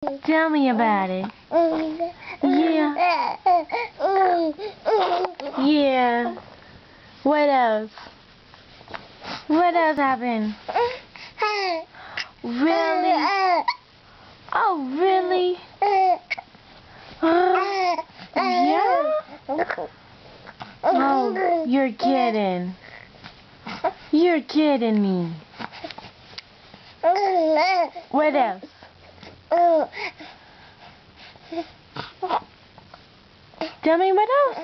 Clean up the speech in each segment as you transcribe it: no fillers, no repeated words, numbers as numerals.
Tell me about it. Yeah. Yeah. What else? What else happened? Really? Oh, really? Yeah? Oh, you're kidding. You're kidding me. What else? Tell me what else.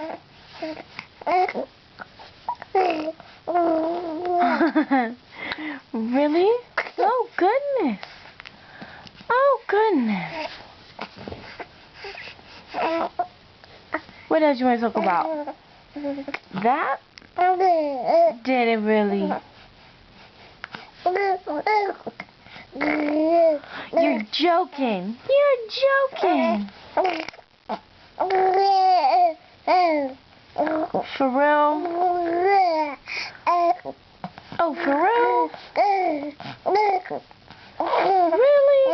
Really? Oh, goodness. Oh, goodness. What else you want to talk about? That? Did it really? You're joking. You're joking. For real? Oh, for real? Really?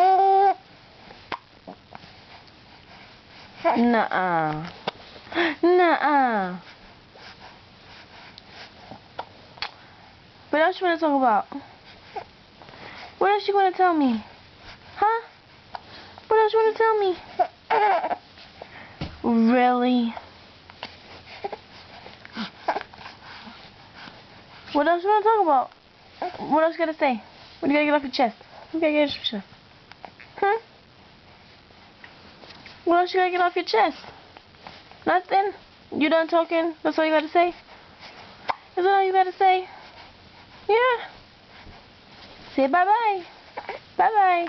Nuh-uh. Nuh-uh. What else you want to talk about? What else you want to tell me? Huh? What else you want to tell me? Really? What else you want to talk about? What else you gotta say? What do you gotta get off your chest? You gotta get off your chest. Huh? What else you gotta get off your chest? Nothing? You done talking? That's all you gotta say? That's all you gotta say? Yeah. Say bye-bye. Bye-bye.